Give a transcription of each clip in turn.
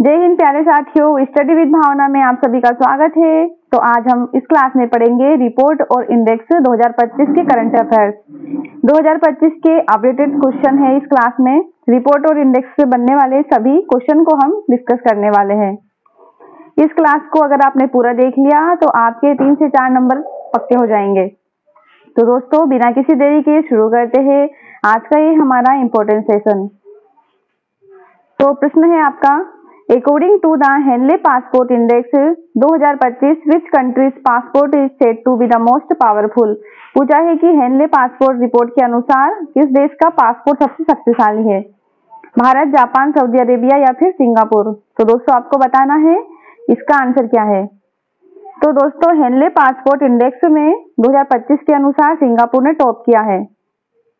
जय हिंद प्यारे साथियों, स्टडी विद भावना में आप सभी का स्वागत है। तो आज हम इस क्लास में पढ़ेंगे रिपोर्ट और इंडेक्स 2025 के करंट अफेयर्स। 2025 के अपडेटेड क्वेश्चन है इस क्लास में। रिपोर्ट और इंडेक्स से बनने वाले सभी क्वेश्चन को हम डिस्कस करने वाले हैं। इस क्लास को अगर आपने पूरा देख लिया तो आपके 3 से 4 नंबर पक्के हो जाएंगे। तो दोस्तों, बिना किसी देरी के शुरू करते हैं आज का ये हमारा इम्पोर्टेंट सेशन। तो प्रश्न है आपका, according to the Henley passport index 2025 which country's passport is said to be the most powerful. पूछा है कि हेनले पासपोर्ट रिपोर्ट के अनुसार किस देश का पासपोर्ट सबसे शक्तिशाली है, भारत, जापान, सऊदी अरेबिया या फिर सिंगापुर। तो दोस्तों आपको बताना है इसका आंसर क्या है। तो दोस्तों हेनले पासपोर्ट इंडेक्स में 2025 के अनुसार सिंगापुर ने टॉप किया है।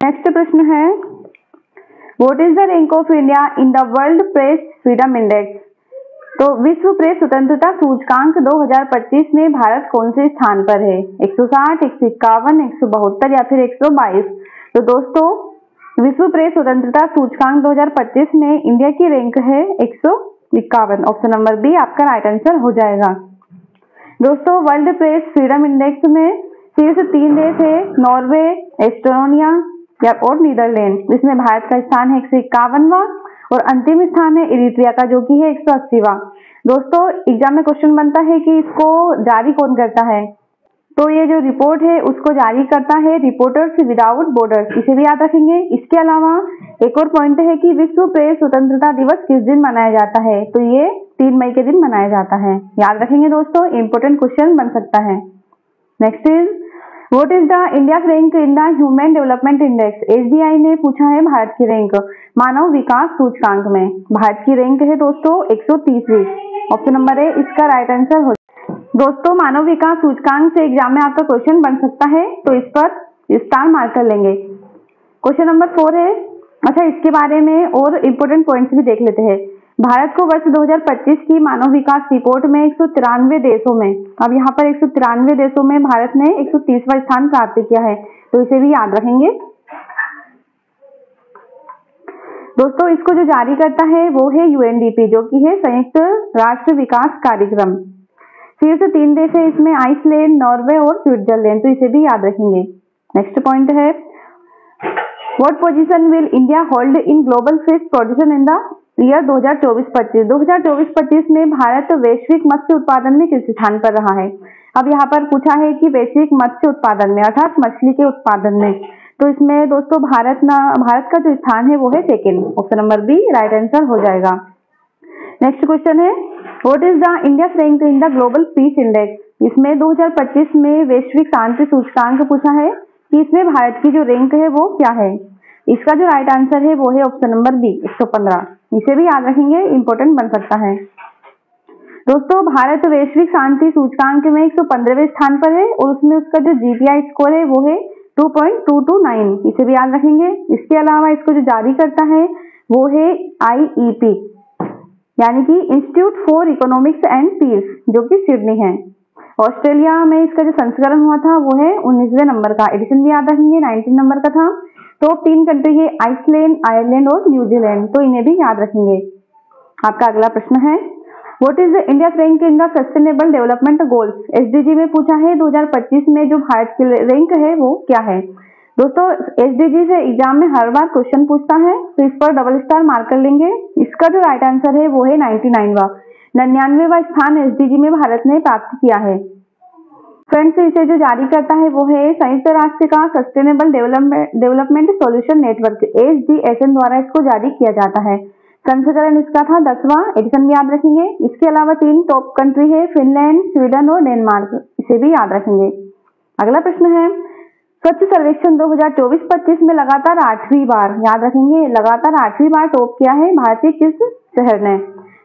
नेक्स्ट प्रश्न है, what is the rank of India in the world press freedom index. तो विश्व प्रेस स्वतंत्रता सूचकांक 2025 में भारत कौन से स्थान पर है, 160, 151, 172 या फिर 122। तो दोस्तों विश्व प्रेस स्वतंत्रता सूचकांक 2025 में इंडिया की रैंक है 151। ऑप्शन नंबर बी आपका राइट आंसर हो जाएगा। दोस्तों वर्ल्ड प्रेस फ्रीडम इंडेक्स में शीर्ष 3 देश है, नॉर्वे, एस्टोनिया और नीदरलैंड। इसमें भारत का स्थान है 151वां और अंतिम स्थान है इरिट्रिया का जो कि है 180वां। दोस्तों एग्जाम में क्वेश्चन बनता है कि इसको जारी कौन करता है। तो ये जो रिपोर्ट है उसको जारी करता है रिपोर्टर्स विदाउट बॉर्डर्स, इसे भी याद रखेंगे। इसके अलावा एक और पॉइंट है कि विश्व प्रेस स्वतंत्रता दिवस किस दिन मनाया जाता है। तो ये 3 मई के दिन मनाया जाता है, याद रखेंगे दोस्तों, इंपोर्टेंट क्वेश्चन बन सकता है। Next is what is the India rank in the human development index. SBI ने पूछा है भारत की रैंक मानव विकास सूचकांक में। भारत की रैंक है दोस्तों 130वीं। ऑप्शन नंबर ए इसका राइट आंसर हो। दोस्तों मानव विकास सूचकांक से एग्जाम में आपका क्वेश्चन बन सकता है, तो इस पर स्टार मार्क कर लेंगे। क्वेश्चन नंबर 4 है, अच्छा इसके बारे में और इम्पोर्टेंट पॉइंट्स भी देख लेते हैं। भारत को वर्ष 2025 की मानव विकास रिपोर्ट में 193 देशों में, अब यहाँ पर 193 देशों में भारत ने 130वां स्थान प्राप्त किया है, तो इसे भी याद रखेंगे। दोस्तों इसको जो जारी करता है वो है यूएनडीपी जो कि है संयुक्त राष्ट्र विकास कार्यक्रम। शीर्ष 3 देश है इसमें आइसलैंड, नॉर्वे और स्विट्जरलैंड, तो इसे भी याद रखेंगे। नेक्स्ट पॉइंट है, what position will India hold in global fish production in the year 2024-25। 2024-25 में भारत वैश्विक मत्स्य उत्पादन में किस स्थान पर रहा है। अब यहाँ पर पूछा है कि वैश्विक मत्स्य उत्पादन में अर्थात मछली के उत्पादन में, तो इसमें दोस्तों भारत का जो स्थान है वो है 2nd। Option number B right answer हो जाएगा। नेक्स्ट क्वेश्चन है, what is the India rank in the global peace index. इसमें 2025 में वैश्विक शांति सूचकांक पूछा है कि इसमें भारत की जो रैंक है वो क्या है। इसका जो राइट आंसर है वो है ऑप्शन नंबर बी 115। इसे भी याद रखेंगे, इंपोर्टेंट बन सकता है। दोस्तों भारत वैश्विक शांति सूचकांक में 115वें स्थान पर है और उसमें उसका जो जीपीआई स्कोर है वो है 2.229, इसे भी याद रखेंगे। इसके अलावा इसको जो जारी करता है वो है आईईपी यानी कि institute for economics and peace जो कि सिडनी है। ऑस्ट्रेलिया में इसका जो संस्करण हुआ था वो है 19वें नंबर का, एडिशन भी याद रखेंगे, 19 नंबर का था। टॉप 3 कंट्री है आइसलैंड, आयरलैंड और न्यूजीलैंड, तो इन्हें भी याद रखेंगे। आपका अगला प्रश्न है, what is the India rank in the sustainable development goals. SDG में पूछा है 2025 में जो भारत की रैंक है वो क्या है। दोस्तों एसडीजी से एग्जाम में हर बार क्वेश्चन पूछता है, तो इस पर डबल स्टार मार्क कर लेंगे। इसका जो राइट आंसर है वो है 99वां 99वां स्थान एसडीजी में भारत ने प्राप्त किया है। फ्रेंड्स इसे जो जारी करता है वो है संयुक्त राष्ट्र का sustainable development solution network SDSN द्वारा इसको जारी किया जाता है। संस्करण इसका था 10वां, एडिशन भी याद रखेंगे। इसके अलावा 3 टॉप कंट्री है फिनलैंड, स्वीडन और डेनमार्क, इसे भी याद रखेंगे। अगला प्रश्न है, स्वच्छ सर्वेक्षण 2024-25 में लगातार 8वीं बार, याद रखेंगे, लगातार 8वीं बार टॉप किया है भारत के किस शहर ने।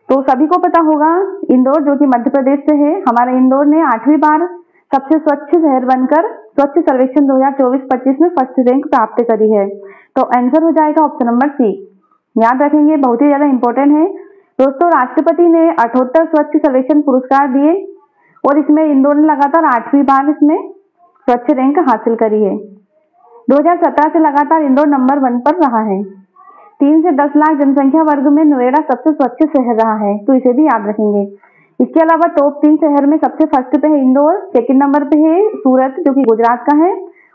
तो सभी को पता होगा इंदौर जो कि मध्य प्रदेश से है। हमारा इंदौर ने 8वीं बार सबसे स्वच्छ शहर बनकर स्वच्छ सर्वेक्षण 2024-25 में फर्स्ट रैंक प्राप्त करी है। तो आंसर हो जाएगा ऑप्शन नंबर सी, याद रखेंगे, बहुत ही ज्यादा इंपॉर्टेंट है। दोस्तों राष्ट्रपति ने 78 स्वच्छ सर्वेक्षण पुरस्कार दिए और इसमें इंदौर ने लगातार 8वीं बार इसमें स्वच्छ रैंक हासिल करी है। 2017 से लगातार इंदौर नंबर 1 पर रहा है। 3 से 10 लाख जनसंख्या वर्ग में नोएडा सबसे स्वच्छ शहर रहा है, तो इसे भी याद रखेंगे। इसके अलावा टॉप 3 शहर में सबसे फर्स्ट पे है इंदौर, सेकंड नंबर पे है सूरत जो कि गुजरात का है,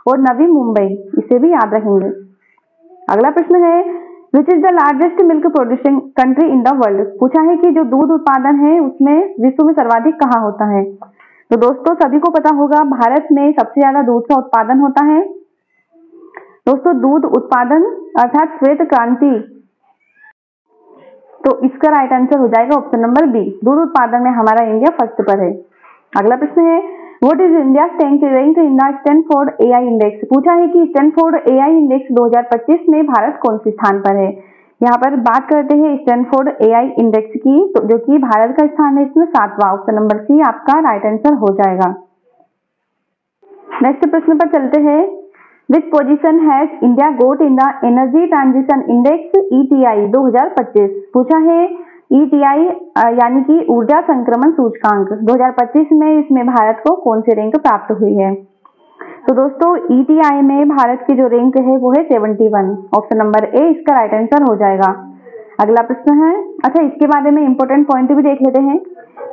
और नवी मुंबई, इसे भी याद रखेंगे। अगला प्रश्न है विच is the largest milk producing country in the world. पूछा है कि जो दूध उत्पादन है उसमें विश्व में सर्वाधिक कहाँ होता है। तो दोस्तों सभी को पता होगा भारत में सबसे ज्यादा दूध का उत्पादन होता है। दोस्तों दूध उत्पादन अर्थात श्वेत क्रांति, तो इसका राइट आंसर हो जाएगा ऑप्शन नंबर बी। दूध उत्पादन में हमारा इंडिया फर्स्ट पर है। अगला प्रश्न है what is India rank in the Stanford AI index. पूछा है कि स्टैनफोर्ड एआई इंडेक्स 2025 में भारत कौन से स्थान पर है। यहाँ पर बात करते हैं स्टैनफोर्ड एआई इंडेक्स की, तो जो कि भारत का स्थान है इसमें 7वां, ऑप्शन नंबर सी आपका राइट आंसर हो जाएगा। नेक्स्ट प्रश्न पर चलते हैं which position has India got in the energy transition index ETI 2025। पूछा है ईटीआई यानी कि ऊर्जा संक्रमण सूचकांक 2025 में इसमें भारत को कौन सी रैंक प्राप्त हुई है। तो दोस्तों ईटीआई में भारत की जो रैंक है वो है 71, ऑप्शन नंबर ए इसका राइट आंसर हो जाएगा। अगला प्रश्न है, अच्छा इसके बारे में इंपॉर्टेंट पॉइंट भी देख लेते हैं।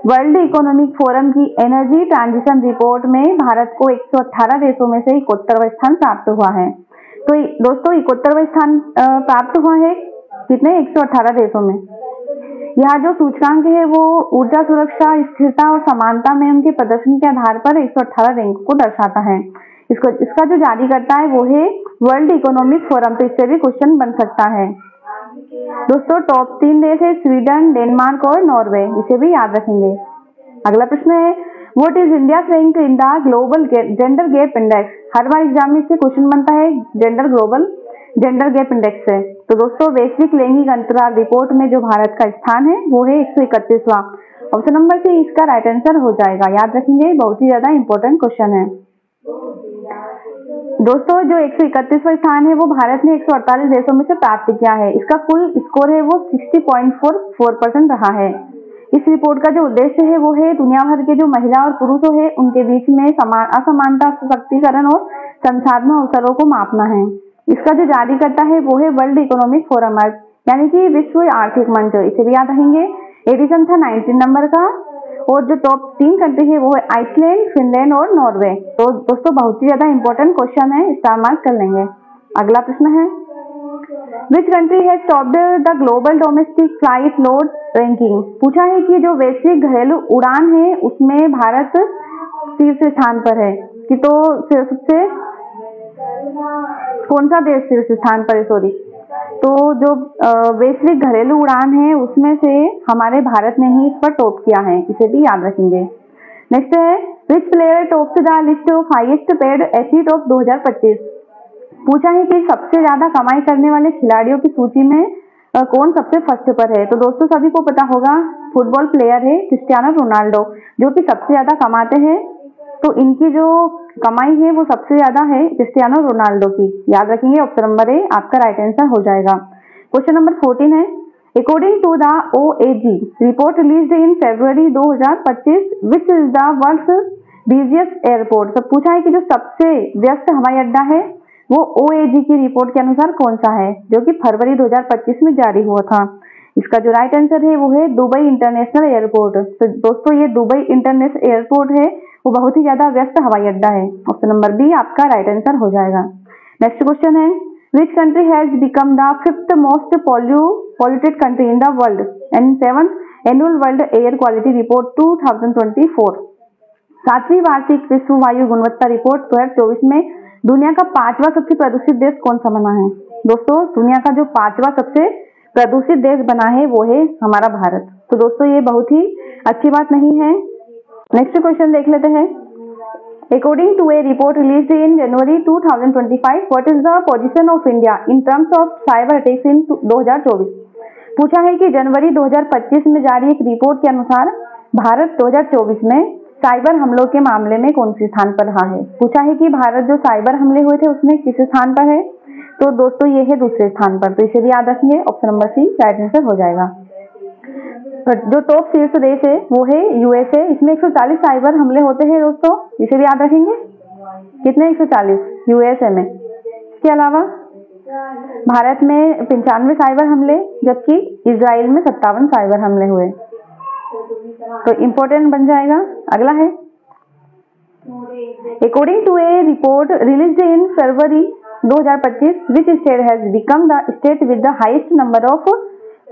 वर्ल्ड इकोनॉमिक फोरम की एनर्जी ट्रांजिशन रिपोर्ट में भारत को 118 देशों में से 71वां स्थान प्राप्त हुआ है। तो दोस्तों 71वां स्थान प्राप्त हुआ है कितने 118 देशों में। यहाँ जो सूचकांक है वो ऊर्जा सुरक्षा, स्थिरता और समानता में उनके प्रदर्शन के आधार पर 118 रैंक को दर्शाता है। इसका जो जारी करता है वो है वर्ल्ड इकोनॉमिक फोरम, तो इससे भी क्वेश्चन बन सकता है। दोस्तों टॉप 3 देश है स्वीडन, डेनमार्क और नॉर्वे, इसे भी याद रखेंगे। अगला प्रश्न है what is India rank in the global gender gap index. Her bar exam में इससे क्वेश्चन बनता है ग्लोबल जेंडर गैप इंडेक्स से। तो दोस्तों वैश्विक लैंगिक अंतराल रिपोर्ट में जो भारत का स्थान है वो है 131वां, ऑप्शन नंबर सी इसका राइट आंसर हो जाएगा। याद रखेंगे, बहुत ही ज्यादा इंपॉर्टेंट क्वेश्चन है। दोस्तों जो 131वां स्थान है वो भारत ने 148 देशों में से प्राप्त किया है। इसका कुल स्कोर है वो 60.44% रहा है। इस रिपोर्ट का जो उद्देश्य है वो है दुनिया भर के जो महिला और पुरुषों है उनके बीच में असमानता, सशक्तिकरण और संसाधनों अवसरों को मापना है। इसका जो जारी करता है वो है वर्ल्ड इकोनॉमिक फोरम यानी कि विश्व आर्थिक मंच, इसे भी याद रखेंगे। एडिशन था 19 नंबर का, और जो टॉप 3 कंट्री है वो है आइसलैंड, फिनलैंड और नॉर्वे। तो दोस्तों बहुत ही ज्यादा इंपॉर्टेंट क्वेश्चन है, स्टार मार्क कर लेंगे। अगला प्रश्न है which country has topped the global domestic flight load ranking. पूछा है कि जो वैश्विक घरेलू उड़ान है उसमें भारत शीर्ष स्थान पर है कि, तो सबसे कौन सा देश शीर्ष स्थान पर है, सॉरी। तो जो वैश्विक घरेलू उड़ान है उसमें से हमारे भारत ने ही इस पर टॉप किया है, इसे भी याद रखेंगे। नेक्स्ट है विच player tops the list of highest paid athlete of 2025। पूछा है कि सबसे ज्यादा कमाई करने वाले खिलाड़ियों की सूची में कौन सबसे फर्स्ट पर है। तो दोस्तों सभी को पता होगा फुटबॉल प्लेयर है क्रिस्टियानो रोनाल्डो जो कि सबसे ज्यादा कमाते हैं। तो इनकी जो कमाई है वो सबसे ज्यादा है क्रिस्टियानो रोनाल्डो की, याद रखेंगे। ऑप्शन नंबर ए आपका राइट आंसर हो जाएगा। क्वेश्चन नंबर 14 है according to the OAG report released in February 2025 which is the world's busiest airport. तो पूछा है कि जो सबसे व्यस्त हवाई अड्डा है वो ओएजी की रिपोर्ट के अनुसार कौन सा है, जो कि फरवरी 2025 में जारी हुआ था। इसका जो राइट आंसर है वो है दुबई इंटरनेशनल एयरपोर्ट। तो दोस्तों ये दुबई इंटरनेशनल एयरपोर्ट है वो बहुत ही ज्यादा व्यस्त हवाई अड्डा है, ऑप्शन नंबर बी आपका राइट आंसर हो जाएगा। नेक्स्ट क्वेश्चन है which country has become the 5th most polluted country in the world and 7th annual world air quality report 2024। 7वीं वार्षिक विश्व वायु गुणवत्ता रिपोर्ट 2024 में दुनिया का 5वां सबसे प्रदूषित देश कौन सा बना है। दोस्तों दुनिया का जो 5वां सबसे प्रदूषित देश बना है वो है हमारा भारत। तो दोस्तों ये बहुत ही अच्छी बात नहीं है। नेक्स्ट क्वेश्चन देख लेते हैं according to a report released in January 2025 what is the position of India in terms of cyber attacks in 2024। पूछा है कि जनवरी 2025 में जारी एक रिपोर्ट के अनुसार भारत 2024 में साइबर हमलों के मामले में कौन से स्थान पर रहा है। पूछा है कि भारत जो साइबर हमले हुए थे उसमें किस स्थान पर है। तो दोस्तों ये है दूसरे स्थान पर, तो इसे भी याद रखेंगे। Option number C right answer हो जाएगा। जो टॉप शीर्ष देश है वो है यूएसए, इसमें 140 साइबर हमले होते हैं दोस्तों, इसे भी याद रखेंगे। कितने 140 यूएसए में। इसके अलावा भारत में 95 साइबर हमले, जबकि इजराइल में 57 साइबर हमले हुए। तो इम्पोर्टेंट बन जाएगा। अगला है, according to a report released in February 2025, which state has become the state with the highest number of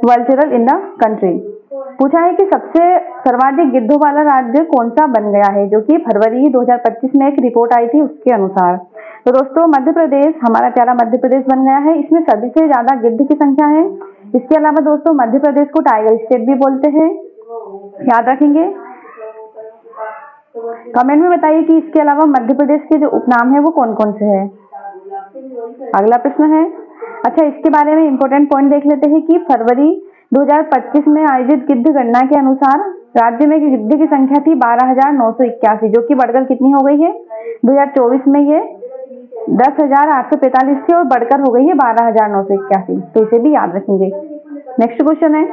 vultures in the country. पूछा है कि सबसे सर्वाधिक गिद्धों वाला राज्य कौन सा बन गया है, जो कि फरवरी 2025 में एक रिपोर्ट आई थी उसके अनुसार। तो दोस्तों मध्य प्रदेश, हमारा प्यारा मध्य प्रदेश बन गया है। इसमें सभी से ज्यादा गिद्ध की संख्या है। इसके अलावा दोस्तों मध्य प्रदेश को टाइगर स्टेट भी बोलते हैं, याद रखेंगे। कमेंट में बताइए कि इसके अलावा मध्य प्रदेश के जो उपनाम है वो कौन कौन से हैं। अगला प्रश्न है, अच्छा इसके बारे में इंपॉर्टेंट पॉइंट देख लेते हैं कि फरवरी 2025 में आयोजित गिद्ध गणना के अनुसार राज्य में गिद्ध की संख्या थी 12,981, जो कि बढ़कर कितनी हो गई है 2024 में ये 10,845 थी और बढ़कर हो गई है 12,981। तो इसे भी याद रखेंगे। नेक्स्ट क्वेश्चन है,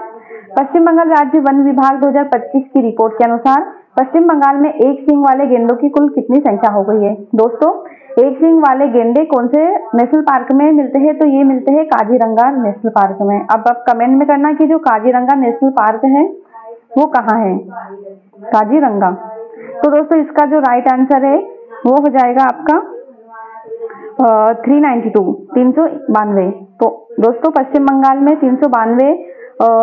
पश्चिम बंगाल राज्य वन विभाग 2025 की रिपोर्ट के अनुसार पश्चिम बंगाल में एक सींग वाले गेंडों की कुल कितनी संख्या हो गई है। दोस्तों एक सींग वाले गेंडे कौन से नेशनल पार्क में मिलते हैं, तो ये मिलते हैं काजीरंगा नेशनल पार्क में। अब आप कमेंट में करना कि जो काजीरंगा नेशनल पार्क है वो कहाँ है, काजीरंगा। तो दोस्तों इसका जो राइट आंसर है वो हो जाएगा आपका 392। तो दोस्तों पश्चिम बंगाल में 392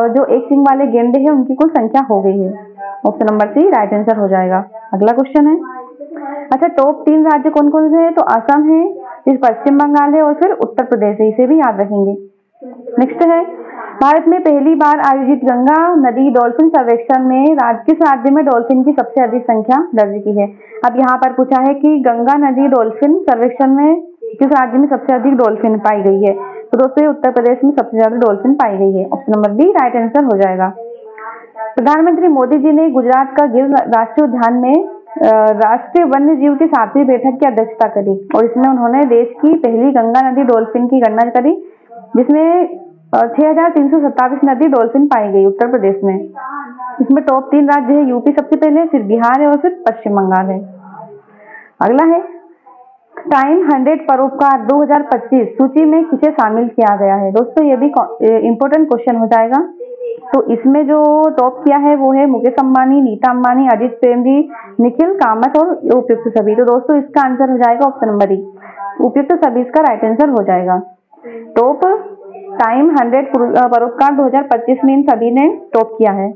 जो एक सींग वाले गेंडे हैं उनकी कुल संख्या हो गई है। Option number C right answer हो जाएगा। अगला क्वेश्चन है, अच्छा टॉप 3 राज्य कौन कौन से हैं, तो असम है, फिर पश्चिम बंगाल है और फिर उत्तर प्रदेश है। इसे भी याद रखेंगे। नेक्स्ट है, भारत में पहली बार आयोजित गंगा नदी डॉल्फिन सर्वेक्षण में किस राज्य में डॉल्फिन की सबसे अधिक संख्या दर्ज की है। अब यहाँ पर पूछा है कि गंगा नदी डॉल्फिन सर्वेक्षण में किस राज्य में सबसे अधिक डॉल्फिन पाई गई है। तो दोस्तों उत्तर प्रदेश में सबसे ज्यादा डॉल्फिन पाई गई है। Option number B right answer हो जाएगा। प्रधानमंत्री मोदी जी ने गुजरात का गिर राष्ट्रीय उद्यान में राष्ट्रीय वन्य जीव की 7वीं बैठक की अध्यक्षता करी और इसमें उन्होंने देश की पहली गंगा नदी डॉल्फिन की गणना करी, जिसमें 6,327 नदी डॉल्फिन पाई गई उत्तर प्रदेश में। इसमें टॉप 3 राज्य है, यूपी सबसे पहले, फिर बिहार है और फिर पश्चिम बंगाल है। अगला है, टाइम 100 परोपकार 2025 सूची में किसे शामिल किया गया है। दोस्तों ये भी इंपॉर्टेंट क्वेश्चन हो जाएगा। तो इसमें जो टॉप किया है वो है मुकेश अंबानी, नीता अंबानी, अजित प्रेमजी, निखिल कामत और उपयुक्त सभी। तो दोस्तों इसका आंसर हो जाएगा ऑप्शन नंबर ई, उपयुक्त सभी इसका राइट आंसर हो जाएगा। टॉप टाइम 100 परोपकार 2025 में इन सभी ने टॉप किया है।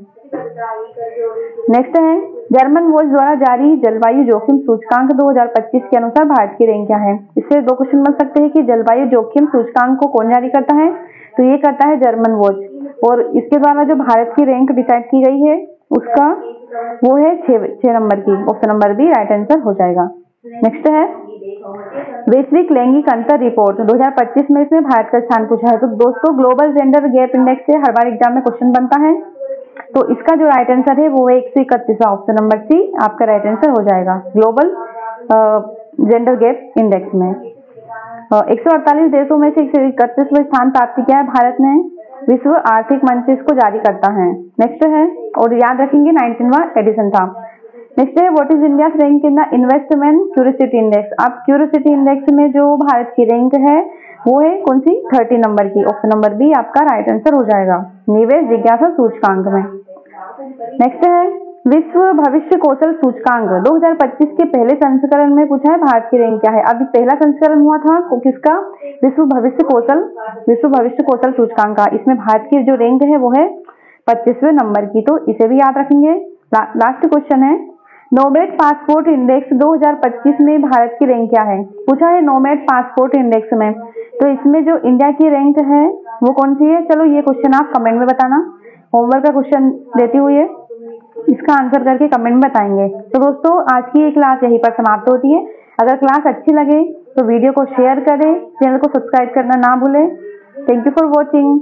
नेक्स्ट है, जर्मन वॉच द्वारा जारी जलवायु जोखिम सूचकांक 2025 के अनुसार भारत की रैंक क्या है। इससे 2 क्वेश्चन बन सकते हैं कि जलवायु जोखिम सूचकांक को कौन जारी करता है, तो ये करता है जर्मन वॉच, और इसके द्वारा जो भारत की रैंक डिसाइड की गई है उसका वो है 6 नंबर की। Option number B right answer हो जाएगा। नेक्स्ट है, वैश्विक लैंगिक अंतर रिपोर्ट 2025 में इसमें भारत का स्थान पूछा है। तो दोस्तों ग्लोबल जेंडर गैप इंडेक्स से हर बार एग्जाम में क्वेश्चन बनता है, तो इसका जो राइट आंसर है वो है 131। ऑप्शन नंबर सी आपका राइट आंसर हो जाएगा। ग्लोबल जेंडर गैप इंडेक्स में 148 देशों में से 131वां स्थान प्राप्त किया है भारत ने। विश्व आर्थिक मंच इसको जारी करता है। नेक्स्ट है, और याद रखेंगे 19वां एडिशन था। नेक्स्ट है, what is India rank in the investment curiosity index. अब क्यूरियोसिटी इंडेक्स में जो भारत की रैंक है वो है कौन सी, 30 नंबर की। ऑप्शन नंबर बी आपका राइट आंसर हो जाएगा, निवेश जिज्ञासा सूचकांक में। नेक्स्ट है, विश्व भविष्य कौशल सूचकांक 2025 के पहले संस्करण में पूछा है भारत की रैंक क्या है। अब पहला संस्करण हुआ था किसका, विश्व भविष्य कौशल सूचकांक का। इसमें भारत की जो रैंक है वो है 25वें नंबर की, तो इसे भी याद रखेंगे। लास्ट क्वेश्चन है, नोमैड पासपोर्ट इंडेक्स 2025 में भारत की रैंक क्या है। पूछा है नोमैड पासपोर्ट इंडेक्स में, तो इसमें जो इंडिया की रैंक है वो कौन सी है। चलो ये क्वेश्चन आप कमेंट में बताना, होमवर्क का क्वेश्चन देती हुई है, इसका आंसर करके कमेंट में बताएंगे। तो दोस्तों आज की ये क्लास यहीं पर समाप्त होती है। अगर क्लास अच्छी लगे तो वीडियो को शेयर करें, चैनल को सब्सक्राइब करना ना भूलें। Thank you for watching.